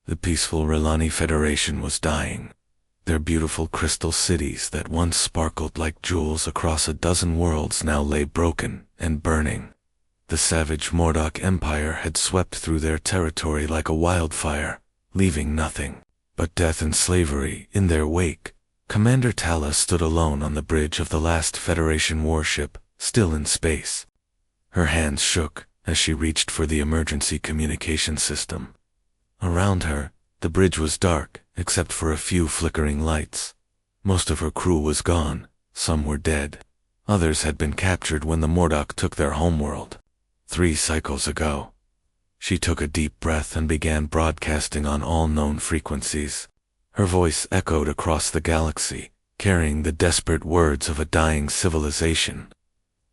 The peaceful Relani Federation was dying. Their beautiful crystal cities that once sparkled like jewels across a dozen worlds now lay broken and burning. The savage Mordok Empire had swept through their territory like a wildfire, leaving nothing but death and slavery in their wake. Commander Tala stood alone on the bridge of the last Federation warship, still in space. Her hands shook as she reached for the emergency communication system. Around her, the bridge was dark, except for a few flickering lights. Most of her crew was gone, some were dead. Others had been captured when the Mordok took their homeworld 3 cycles ago. She took a deep breath and began broadcasting on all known frequencies. Her voice echoed across the galaxy, carrying the desperate words of a dying civilization.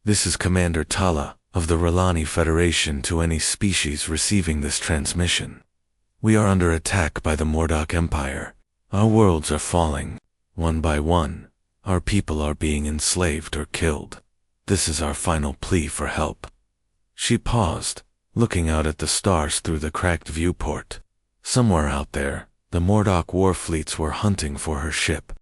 This is Commander Tala of the Relani Federation to any species receiving this transmission. We are under attack by the Mordok Empire. Our worlds are falling, one by one. Our people are being enslaved or killed. This is our final plea for help. She paused, looking out at the stars through the cracked viewport. Somewhere out there, the Mordok war fleets were hunting for her ship.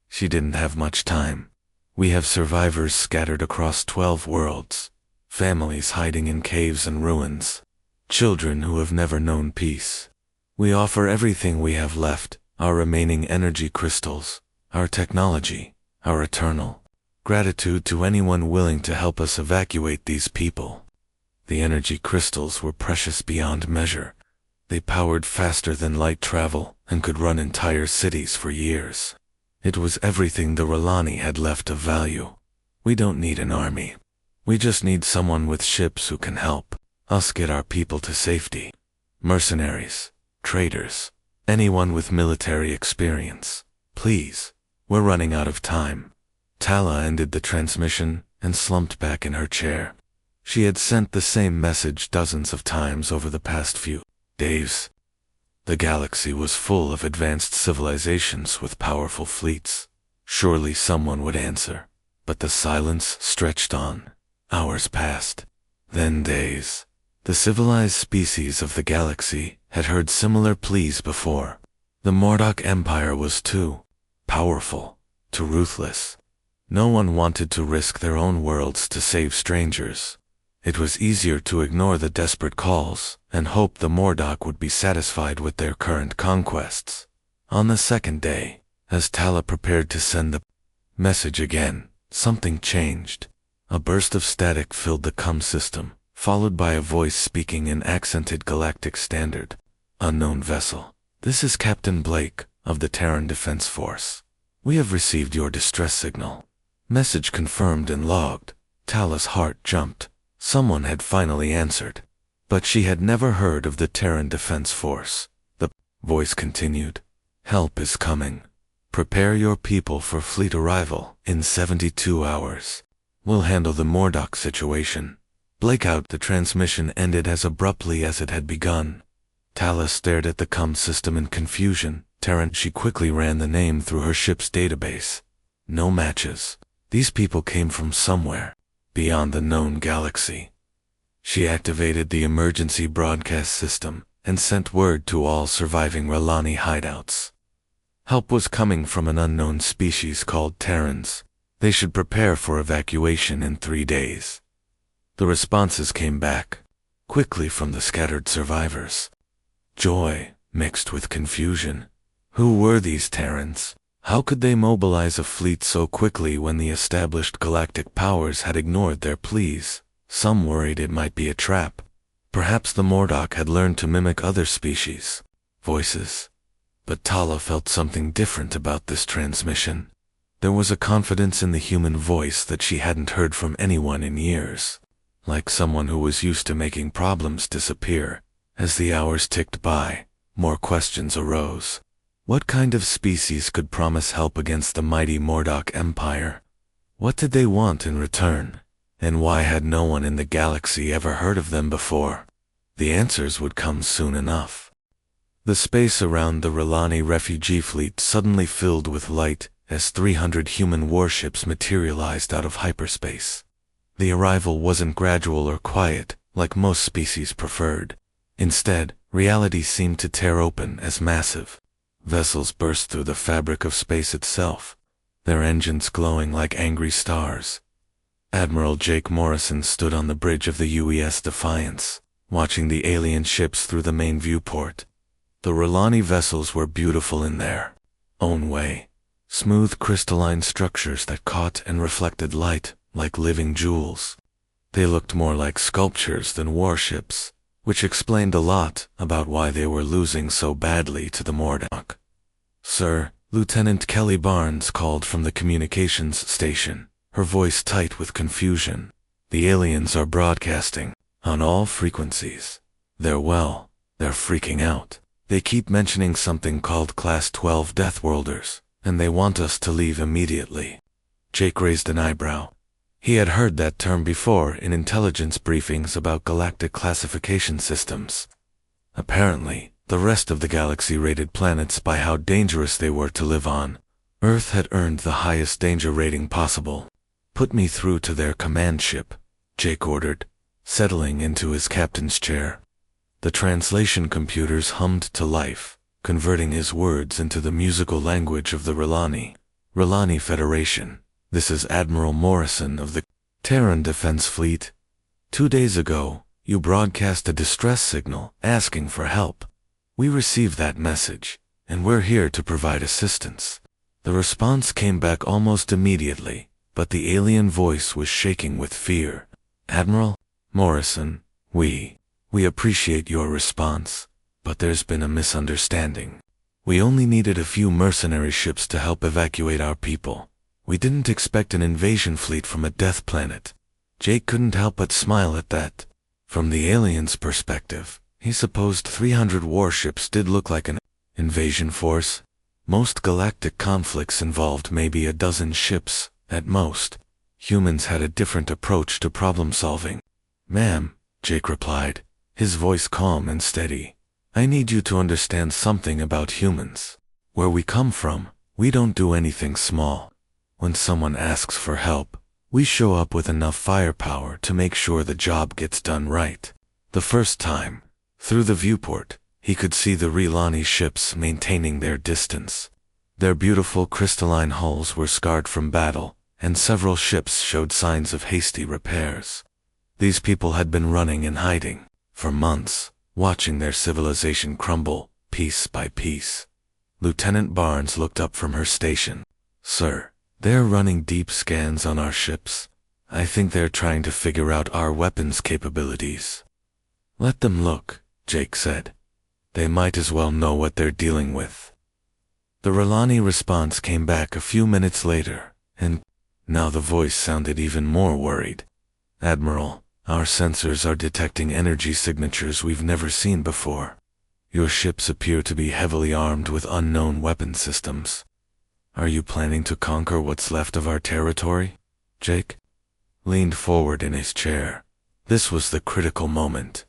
She didn't have much time. We have survivors scattered across 12 worlds, families hiding in caves and ruins, children who have never known peace. We offer everything we have left, our remaining energy crystals, our technology, our eternal gratitude to anyone willing to help us evacuate these people. The energy crystals were precious beyond measure. They powered faster than light travel and could run entire cities for years. It was everything the Relani had left of value. We don't need an army. We just need someone with ships who can help us get our people to safety. Mercenaries, traders, anyone with military experience. Please, we're running out of time. Tala ended the transmission and slumped back in her chair. She had sent the same message dozens of times over the past few days. The galaxy was full of advanced civilizations with powerful fleets. Surely someone would answer. But the silence stretched on. Hours passed. Then days. The civilized species of the galaxy had heard similar pleas before. The Mordok Empire was too powerful, too ruthless. No one wanted to risk their own worlds to save strangers. It was easier to ignore the desperate calls and hope the Mordok would be satisfied with their current conquests. On the second day, as Tala prepared to send the message again, something changed. A burst of static filled the comm system, followed by a voice speaking in accented galactic standard. Unknown vessel. This is Captain Blake of the Terran Defense Force. We have received your distress signal. Message confirmed and logged. Tala's heart jumped. Someone had finally answered. But she had never heard of the Terran Defense Force. The voice continued. Help is coming. Prepare your people for fleet arrival in 72 hours. We'll handle the Mordok situation. Blackout. The transmission ended as abruptly as it had begun. Tala stared at the comm system in confusion. Terran. She quickly ran the name through her ship's database. No matches. These people came from somewhere beyond the known galaxy. She activated the emergency broadcast system and sent word to all surviving Relani hideouts. Help was coming from an unknown species called Terrans. They should prepare for evacuation in 3 days. The responses came back quickly from the scattered survivors. Joy mixed with confusion. Who were these Terrans? How could they mobilize a fleet so quickly when the established galactic powers had ignored their pleas? Some worried it might be a trap. Perhaps the Mordok had learned to mimic other species' voices. But Tala felt something different about this transmission. There was a confidence in the human voice that she hadn't heard from anyone in years. Like someone who was used to making problems disappear. As the hours ticked by, more questions arose. What kind of species could promise help against the mighty Mordok Empire? What did they want in return? And why had no one in the galaxy ever heard of them before? The answers would come soon enough. The space around the Relani refugee fleet suddenly filled with light as 300 human warships materialized out of hyperspace. The arrival wasn't gradual or quiet, like most species preferred. Instead, Reality seemed to tear open as massive vessels burst through the fabric of space itself, their engines glowing like angry stars. Admiral Jake Morrison stood on the bridge of the UES Defiance, watching the alien ships through the main viewport. The R'Lani vessels were beautiful in their own way, smooth crystalline structures that caught and reflected light like living jewels. They looked more like sculptures than warships, which explained a lot about why they were losing so badly to the Mordock. "Sir," Lieutenant Kelly Barnes called from the communications station, her voice tight with confusion. "The aliens are broadcasting on all frequencies. They're freaking out. They keep mentioning something called Class 12 Deathworlders, and they want us to leave immediately." Jake raised an eyebrow. He had heard that term before in intelligence briefings about galactic classification systems. Apparently, the rest of the galaxy rated planets by how dangerous they were to live on. Earth had earned the highest danger rating possible. "Put me through to their command ship," Jake ordered, settling into his captain's chair. The translation computers hummed to life, converting his words into the musical language of the R'Lani Federation. "This is Admiral Morrison of the Terran Defense Fleet. 2 days ago, you broadcast a distress signal asking for help. We received that message, and we're here to provide assistance." The response came back almost immediately, but the alien voice was shaking with fear. "Admiral Morrison, we appreciate your response, but there's been a misunderstanding. We only needed a few mercenary ships to help evacuate our people. We didn't expect an invasion fleet from a death planet." Jake couldn't help but smile at that. From the alien's perspective, he supposed 300 warships did look like an invasion force. Most galactic conflicts involved maybe a dozen ships, at most. Humans had a different approach to problem solving. "Ma'am," Jake replied, his voice calm and steady, "I need you to understand something about humans. Where we come from, we don't do anything small. When someone asks for help, we show up with enough firepower to make sure the job gets done right." The first time, through the viewport, he could see the R'Lani ships maintaining their distance. Their beautiful crystalline hulls were scarred from battle, and several ships showed signs of hasty repairs. These people had been running and hiding for months, watching their civilization crumble piece by piece. Lieutenant Barnes looked up from her station. "Sir, they're running deep scans on our ships. I think they're trying to figure out our weapons capabilities." "Let them look," Jake said. "They might as well know what they're dealing with." The R'Lani response came back a few minutes later, and now the voice sounded even more worried. "Admiral, our sensors are detecting energy signatures we've never seen before. Your ships appear to be heavily armed with unknown weapon systems. Are you planning to conquer what's left of our territory?" Jake leaned forward in his chair. This was the critical moment.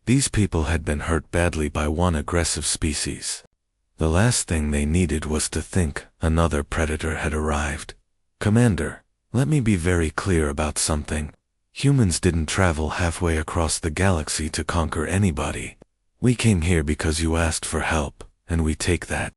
These people had been hurt badly by one aggressive species. The last thing they needed was to think another predator had arrived. "Commander, let me be very clear about something. Humans didn't travel halfway across the galaxy to conquer anybody. We came here because you asked for help, and we take that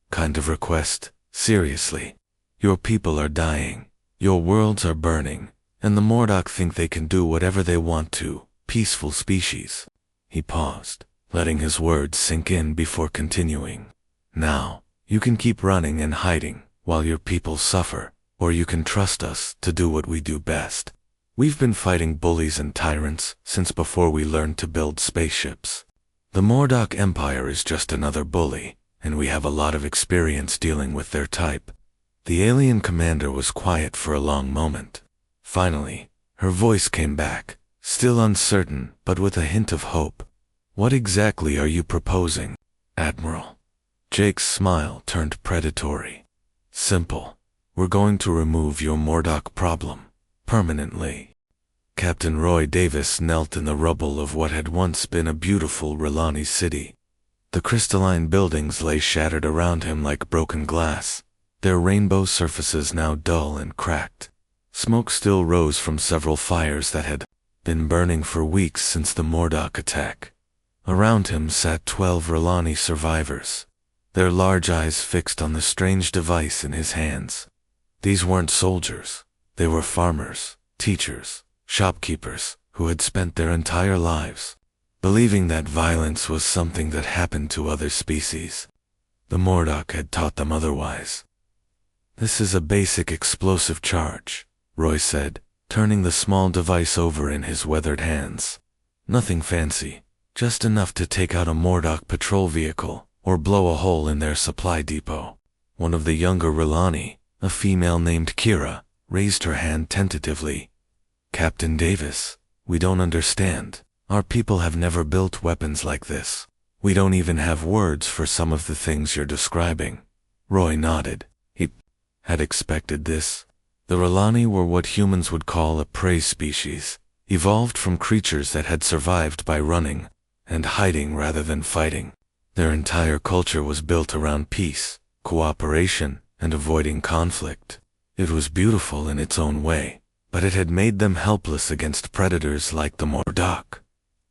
kind of request seriously. Your people are dying, your worlds are burning, and the Mordock think they can do whatever they want to. Peaceful species." He paused, letting his words sink in before continuing. "Now, you can keep running and hiding while your people suffer, or you can trust us to do what we do best. We've been fighting bullies and tyrants since before we learned to build spaceships. The Mordock Empire is just another bully, and we have a lot of experience dealing with their type." The alien commander was quiet for a long moment. Finally, her voice came back, still uncertain but with a hint of hope. "What exactly are you proposing, Admiral?" Jake's smile turned predatory. "Simple. We're going to remove your Mordock problem permanently." Captain Roy Davis knelt in the rubble of what had once been a beautiful R'Lani city. The crystalline buildings lay shattered around him like broken glass, their rainbow surfaces now dull and cracked. Smoke still rose from several fires that had been burning for weeks since the Mordock attack. Around him sat 12 R'Lani survivors, their large eyes fixed on the strange device in his hands. These weren't soldiers. They were farmers, teachers, shopkeepers, who had spent their entire lives believing that violence was something that happened to other species. The Mordock had taught them otherwise. "This is a basic explosive charge," Roy said, turning the small device over in his weathered hands. "Nothing fancy, just enough to take out a Mordock patrol vehicle or blow a hole in their supply depot." One of the younger R'Lani, a female named Kira, raised her hand tentatively. "Captain Davis, we don't understand. Our people have never built weapons like this. We don't even have words for some of the things you're describing." Roy nodded. He had expected this. The R'Lani were what humans would call a prey species, evolved from creatures that had survived by running and hiding rather than fighting. Their entire culture was built around peace, cooperation, and avoiding conflict. It was beautiful in its own way, but it had made them helpless against predators like the Mordock.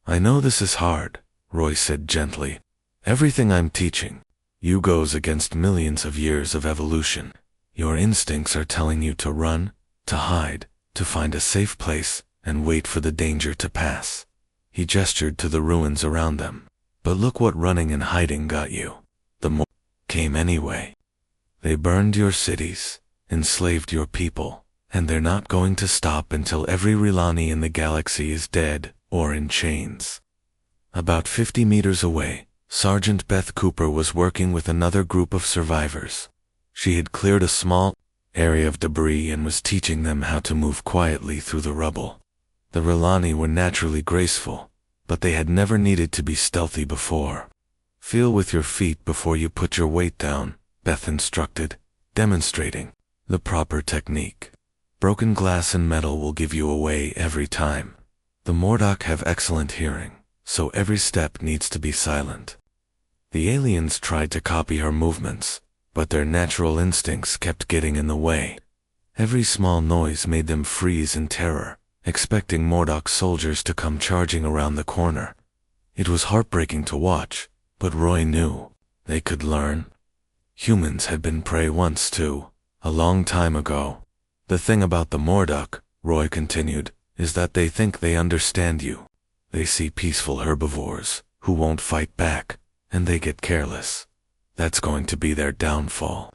"I know this is hard," Roy said gently. "Everything I'm teaching you goes against millions of years of evolution. Your instincts are telling you to run, to hide, to find a safe place, and wait for the danger to pass." He gestured to the ruins around them. "But look what running and hiding got you. The Mordock came anyway. They burned your cities, enslaved your people, and they're not going to stop until every R'Lani in the galaxy is dead or in chains." About 50 meters away, Sergeant Beth Cooper was working with another group of survivors. She had cleared a small area of debris and was teaching them how to move quietly through the rubble. The R'Lani were naturally graceful, but they had never needed to be stealthy before. "Feel with your feet before you put your weight down," Beth instructed, demonstrating the proper technique. "Broken glass and metal will give you away every time. The Mordock have excellent hearing, so every step needs to be silent." The aliens tried to copy her movements, but their natural instincts kept getting in the way. Every small noise made them freeze in terror, expecting Mordock soldiers to come charging around the corner. It was heartbreaking to watch, but Roy knew they could learn. Humans had been prey once too, a long time ago. "The thing about the Mordock," Roy continued, "is that they think they understand you. They see peaceful herbivores who won't fight back, and they get careless. That's going to be their downfall."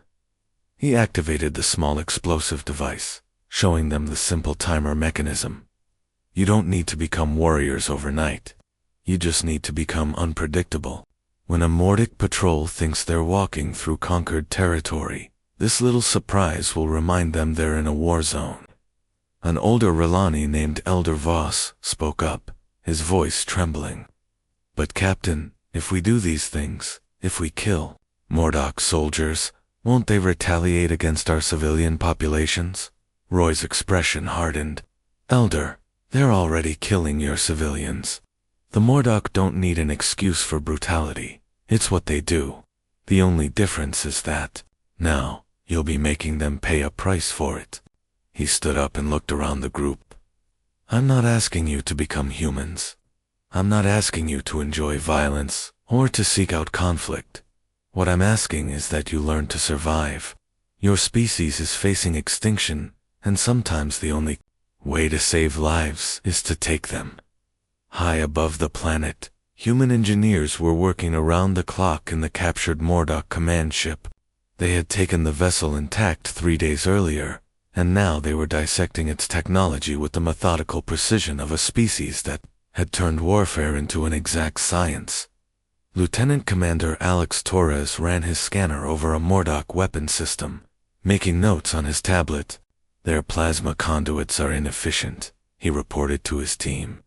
He activated the small explosive device, showing them the simple timer mechanism. "You don't need to become warriors overnight. You just need to become unpredictable. When a Mordic patrol thinks they're walking through conquered territory, this little surprise will remind them they're in a war zone." An older R'Lani named Elder Voss spoke up, his voice trembling. "But Captain, if we do these things, if we kill Mordock soldiers, won't they retaliate against our civilian populations?" Roy's expression hardened. "Elder, they're already killing your civilians. The Mordock don't need an excuse for brutality. It's what they do. The only difference is that now you'll be making them pay a price for it." He stood up and looked around the group. "I'm not asking you to become humans. I'm not asking you to enjoy violence or to seek out conflict. What I'm asking is that you learn to survive. Your species is facing extinction, and sometimes the only way to save lives is to take them." High above the planet, human engineers were working around the clock in the captured Mordock command ship. They had taken the vessel intact 3 days earlier, and now they were dissecting its technology with the methodical precision of a species that had turned warfare into an exact science. Lieutenant Commander Alex Torres ran his scanner over a Mordock weapon system, making notes on his tablet. "Their plasma conduits are inefficient," he reported to his team.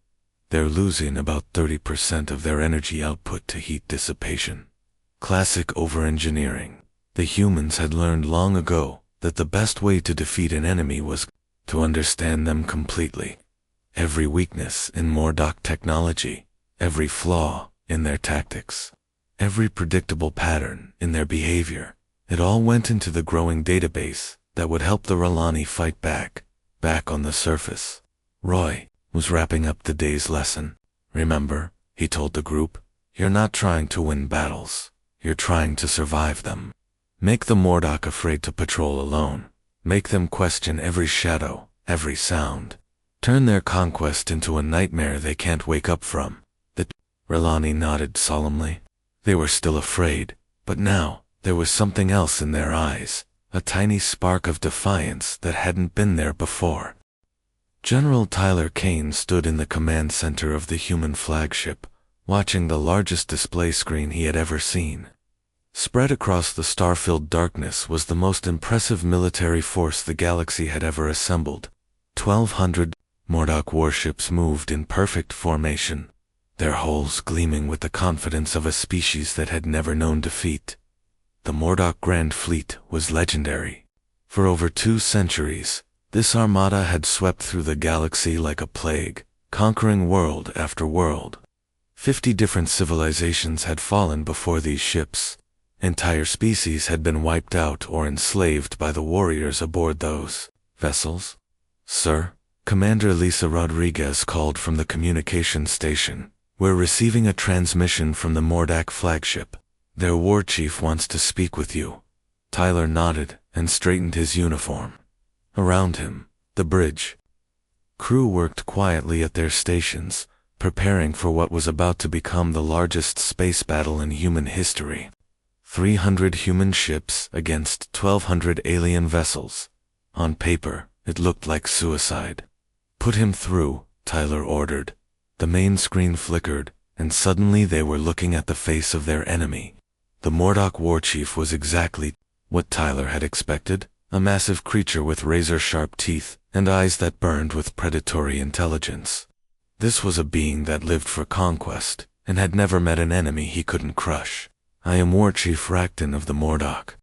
"They're losing about 30% of their energy output to heat dissipation. Classic over-engineering. The humans had learned long ago that the best way to defeat an enemy was to understand them completely. Every weakness in Mordock technology, every flaw in their tactics, every predictable pattern in their behavior, it all went into the growing database that would help the R'Lani fight back on the surface." Roy was wrapping up the day's lesson. "Remember," he told the group, You're not trying to win battles. You're trying to survive them. Make the Mordock afraid to patrol alone. Make them question every shadow, every sound. Turn their conquest into a nightmare they can't wake up from. Relani nodded solemnly. They were still afraid, but now, there was something else in their eyes, a tiny spark of defiance that hadn't been there before. General Tyler Kane stood in the command center of the human flagship, watching the largest display screen he had ever seen. Spread across the star-filled darkness was the most impressive military force the galaxy had ever assembled. 1,200 Mordock warships moved in perfect formation, their hulls gleaming with the confidence of a species that had never known defeat. The Mordock Grand Fleet was legendary. For over 2 centuries, this armada had swept through the galaxy like a plague, conquering world after world. 50 different civilizations had fallen before these ships. Entire species had been wiped out or enslaved by the warriors aboard those vessels. "Sir," Commander Lisa Rodriguez called from the communication station. "We're receiving a transmission from the Mordock flagship. Their war chief wants to speak with you." Tyler nodded and straightened his uniform. Around him, the bridge crew worked quietly at their stations, preparing for what was about to become the largest space battle in human history. 300 human ships against 1,200 alien vessels. On paper, it looked like suicide. "Put him through," Tyler ordered. The main screen flickered, and suddenly they were looking at the face of their enemy. The Mordock warchief was exactly what Tyler had expected, a massive creature with razor-sharp teeth and eyes that burned with predatory intelligence. This was a being that lived for conquest, and had never met an enemy he couldn't crush. "I am Warchief Rakton of the Mordock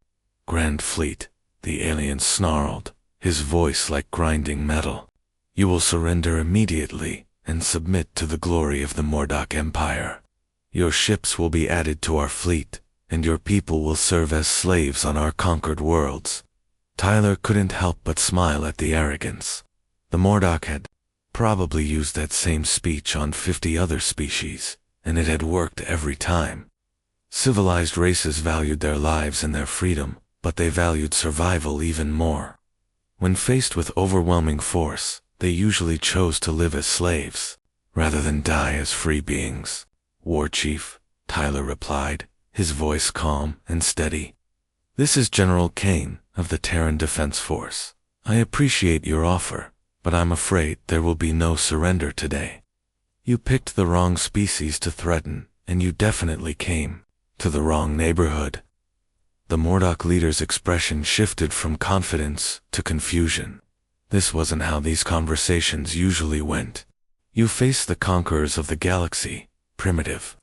Grand Fleet," the alien snarled, his voice like grinding metal. "You will surrender immediately and submit to the glory of the Mordock Empire. Your ships will be added to our fleet, and your people will serve as slaves on our conquered worlds." Tyler couldn't help but smile at the arrogance. The Mordock had probably used that same speech on 50 other species, and it had worked every time. Civilized races valued their lives and their freedom, but they valued survival even more. When faced with overwhelming force, they usually chose to live as slaves, rather than die as free beings. "Warchief," Tyler replied, his voice calm and steady. "This is General Kane of the Terran Defense Force. I appreciate your offer, but I'm afraid there will be no surrender today. You picked the wrong species to threaten, and you definitely came to the wrong neighborhood." The Mordock leader's expression shifted from confidence to confusion. This wasn't how these conversations usually went. "You face the conquerors of the galaxy, primitive.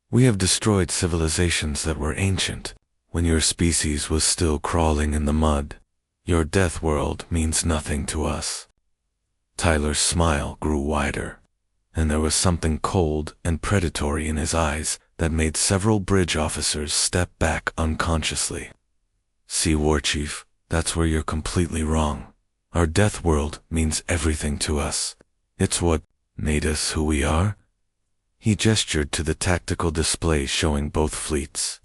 We have destroyed civilizations that were ancient, when your species was still crawling in the mud. Your death world means nothing to us." Tyler's smile grew wider, and there was something cold and predatory in his eyes that made several bridge officers step back unconsciously. "See, Warchief, that's where you're completely wrong. Our death world means everything to us. It's what made us who we are." He gestured to the tactical display showing both fleets.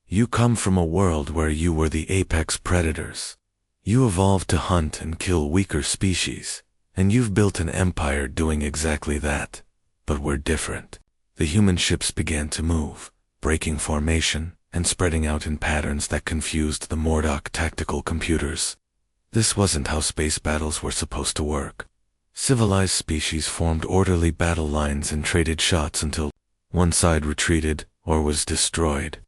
"You come from a world where you were the apex predators. You evolved to hunt and kill weaker species, and you've built an empire doing exactly that. But we're different." The human ships began to move, breaking formation and spreading out in patterns that confused the Mordock tactical computers. This wasn't how space battles were supposed to work. Civilized species formed orderly battle lines and traded shots until one side retreated or was destroyed.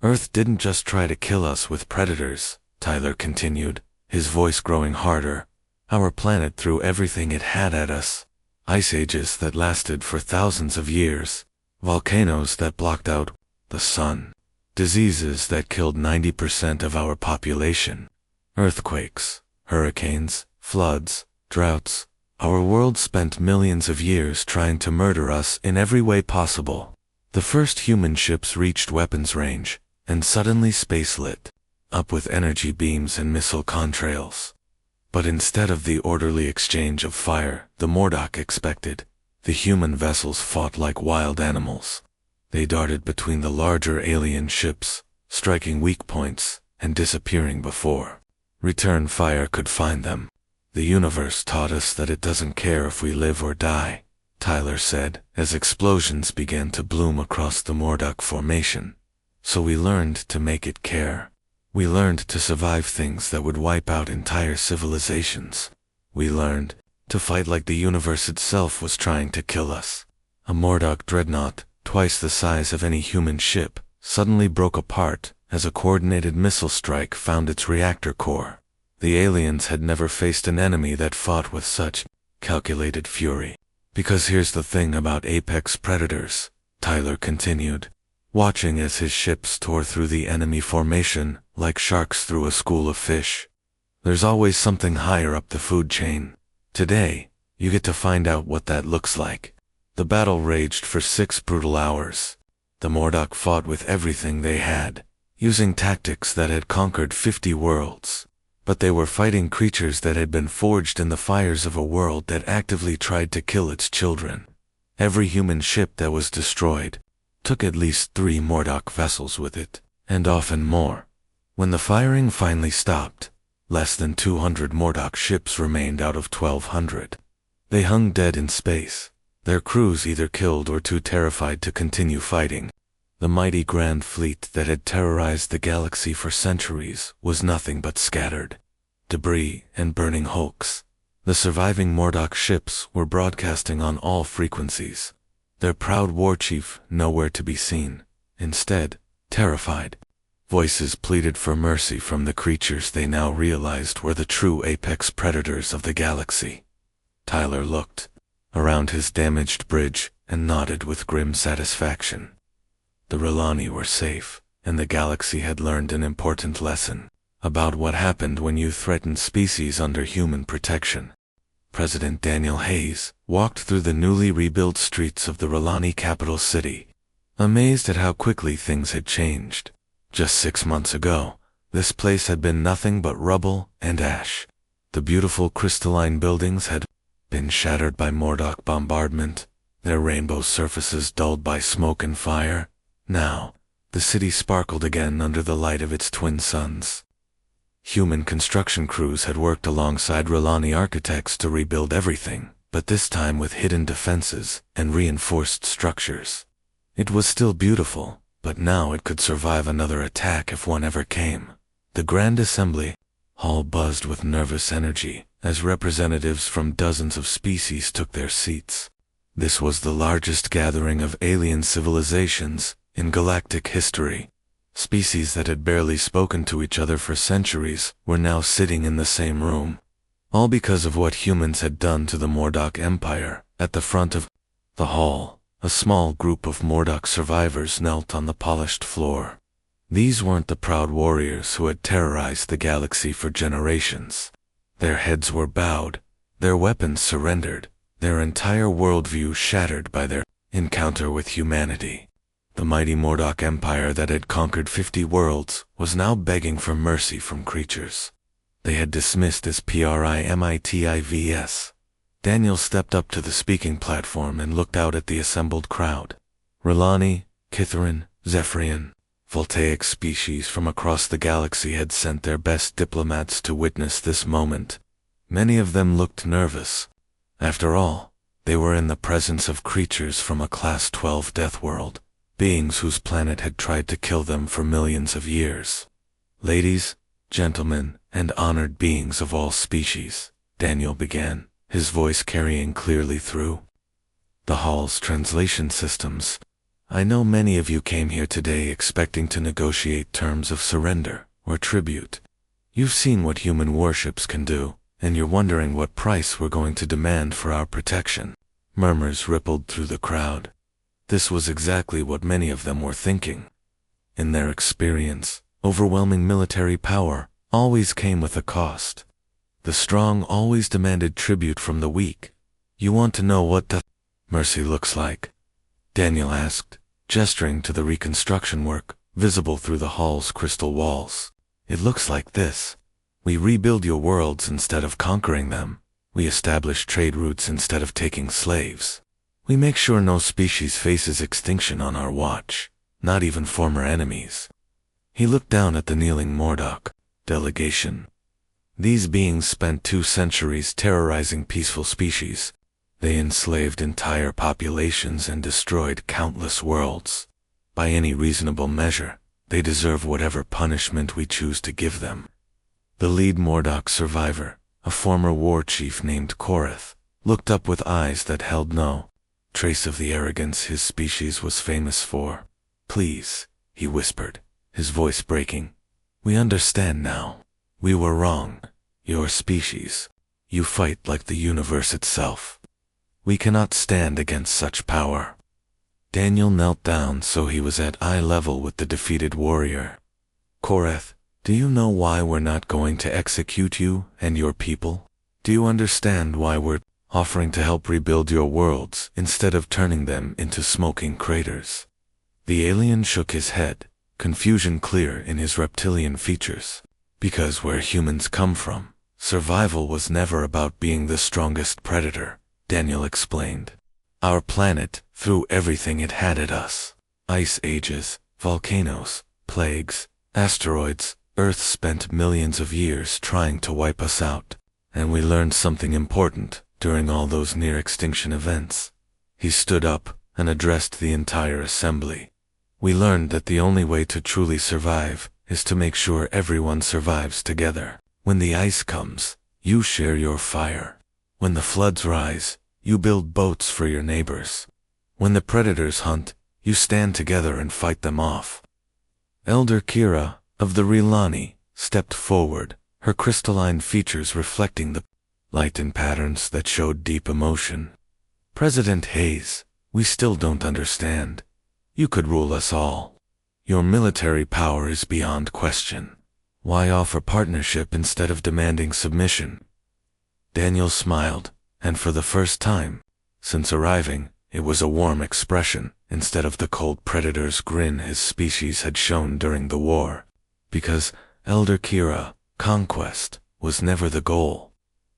"Earth didn't just try to kill us with predators," Tyler continued, his voice growing harder. "Our planet threw everything it had at us. Ice ages that lasted for thousands of years. Volcanoes that blocked out the sun. Diseases that killed 90% of our population. Earthquakes, hurricanes, floods, droughts. Our world spent millions of years trying to murder us in every way possible. The first human ships reached weapons range, and suddenly space lit up with energy beams and missile contrails. But instead of the orderly exchange of fire the Mordock expected, the human vessels fought like wild animals. They darted between the larger alien ships, striking weak points and disappearing before return fire could find them. The universe taught us that it doesn't care if we live or die, Tyler said, as explosions began to bloom across the Mordock formation. So we learned to make it care. We learned to survive things that would wipe out entire civilizations. We learned to fight like the universe itself was trying to kill us. A Mordock dreadnought, twice the size of any human ship, suddenly broke apart as a coordinated missile strike found its reactor core. The aliens had never faced an enemy that fought with such calculated fury. Because here's the thing about apex predators, Tyler continued, watching as his ships tore through the enemy formation like sharks through a school of fish. There's always something higher up the food chain. Today, you get to find out what that looks like. The battle raged for 6 brutal hours. The Mordock fought with everything they had, using tactics that had conquered 50 worlds. But they were fighting creatures that had been forged in the fires of a world that actively tried to kill its children. Every human ship that was destroyed took at least 3 Mordock vessels with it, and often more. When the firing finally stopped, less than 200 Mordock ships remained out of 1,200. They hung dead in space, their crews either killed or too terrified to continue fighting. The mighty Grand Fleet that had terrorized the galaxy for centuries was nothing but scattered debris and burning hulks. The surviving Mordock ships were broadcasting on all frequencies, their proud war chief nowhere to be seen. Instead, terrified voices pleaded for mercy from the creatures they now realized were the true apex predators of the galaxy. Tyler looked around his damaged bridge and nodded with grim satisfaction. The Relani were safe, and the galaxy had learned an important lesson about what happened when you threatened species under human protection. President Daniel Hayes walked through the newly rebuilt streets of the Relani capital city, amazed at how quickly things had changed. Just 6 months ago, this place had been nothing but rubble and ash. The beautiful crystalline buildings had been shattered by Mordock bombardment, their rainbow surfaces dulled by smoke and fire. Now, the city sparkled again under the light of its twin suns. Human construction crews had worked alongside Relani architects to rebuild everything, but this time with hidden defenses and reinforced structures. It was still beautiful, but now it could survive another attack if one ever came. The Grand Assembly hall buzzed with nervous energy as representatives from dozens of species took their seats. This was the largest gathering of alien civilizations in galactic history. Species that had barely spoken to each other for centuries were now sitting in the same room, all because of what humans had done to the Mordock Empire. At the front of the hall, a small group of Mordock survivors knelt on the polished floor. These weren't the proud warriors who had terrorized the galaxy for generations. Their heads were bowed, their weapons surrendered, their entire worldview shattered by their encounter with humanity. The mighty Mordock Empire that had conquered 50 worlds was now begging for mercy from creatures they had dismissed as primitivs. Daniel stepped up to the speaking platform and looked out at the assembled crowd. Relani, Kitharin, Zephyrian, voltaic species from across the galaxy had sent their best diplomats to witness this moment. Many of them looked nervous. After all, they were in the presence of creatures from a Class 12 death world, beings whose planet had tried to kill them for millions of years. Ladies, gentlemen, and honored beings of all species, Daniel began, his voice carrying clearly through the hall's translation systems. I know many of you came here today expecting to negotiate terms of surrender or tribute. You've seen what human warships can do, and you're wondering what price we're going to demand for our protection. Murmurs rippled through the crowd. This was exactly what many of them were thinking. In their experience, overwhelming military power always came with a cost. The strong always demanded tribute from the weak. You want to know what the mercy looks like? Daniel asked, gesturing to the reconstruction work visible through the hall's crystal walls. It looks like this. We rebuild your worlds instead of conquering them. We establish trade routes instead of taking slaves. We make sure no species faces extinction on our watch, not even former enemies. He looked down at the kneeling Mordock delegation. These beings spent 2 centuries terrorizing peaceful species. They enslaved entire populations and destroyed countless worlds. By any reasonable measure, they deserve whatever punishment we choose to give them. The lead Mordock survivor, a former war chief named Korath, looked up with eyes that held no trace of the arrogance his species was famous for. "Please," he whispered, his voice breaking. "We understand now. We were wrong. Your species. You fight like the universe itself. We cannot stand against such power." Daniel knelt down so he was at eye level with the defeated warrior. "Korath, do you know why we're not going to execute you and your people? Do you understand why we're offering to help rebuild your worlds instead of turning them into smoking craters?" The alien shook his head, confusion clear in his reptilian features. "Because where humans come from, survival was never about being the strongest predator," Daniel explained. "Our planet threw everything it had at us. Ice ages, volcanoes, plagues, asteroids. Earth spent millions of years trying to wipe us out. And we learned something important during all those near-extinction events." He stood up and addressed the entire assembly. "We learned that the only way to truly survive is to make sure everyone survives together. When the ice comes, you share your fire. When the floods rise, you build boats for your neighbors. When the predators hunt, you stand together and fight them off." Elder Kira, of the Rilani, stepped forward, her crystalline features reflecting the light in patterns that showed deep emotion. "President Hayes, we still don't understand. You could rule us all. Your military power is beyond question. Why offer partnership instead of demanding submission?" Daniel smiled, and for the first time since arriving, it was a warm expression instead of the cold predator's grin his species had shown during the war. "Because, Elder Kira, conquest was never the goal.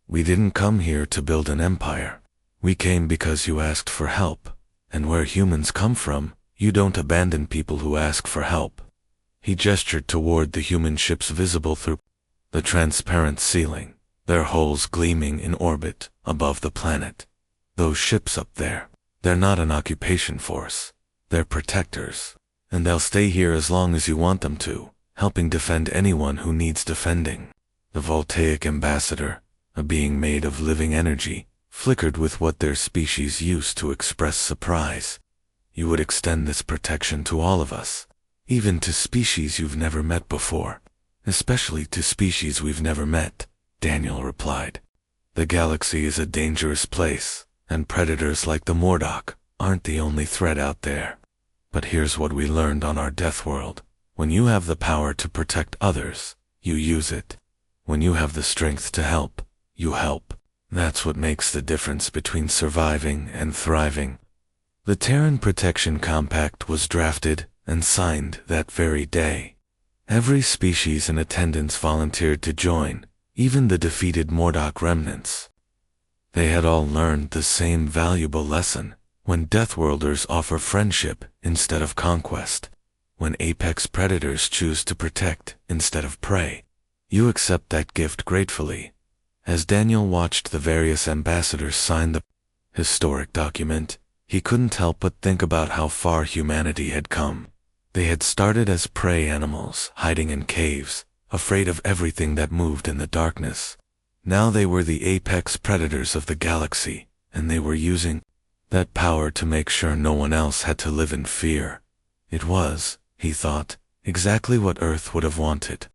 We didn't come here to build an empire. We came because you asked for help, and where humans come from, you don't abandon people who ask for help." He gestured toward the human ships visible through the transparent ceiling, their hulls gleaming in orbit above the planet. "Those ships up there, they're not an occupation force. They're protectors. And they'll stay here as long as you want them to, helping defend anyone who needs defending." The voltaic ambassador, a being made of living energy, flickered with what their species used to express surprise. "You would extend this protection to all of us, even to species you've never met before." "Especially to species we've never met," Daniel replied. "The galaxy is a dangerous place, and predators like the Mordock aren't the only threat out there. But here's what we learned on our death world. When you have the power to protect others, you use it. When you have the strength to help, you help. That's what makes the difference between surviving and thriving." The Terran Protection Compact was drafted and signed that very day. Every species in attendance volunteered to join, even the defeated Mordock remnants. They had all learned the same valuable lesson. When Deathworlders offer friendship instead of conquest, when apex predators choose to protect instead of prey, you accept that gift gratefully. As Daniel watched the various ambassadors sign the historic document, he couldn't help but think about how far humanity had come. They had started as prey animals, hiding in caves, afraid of everything that moved in the darkness. Now they were the apex predators of the galaxy, and they were using that power to make sure no one else had to live in fear. It was, he thought, exactly what Earth would have wanted.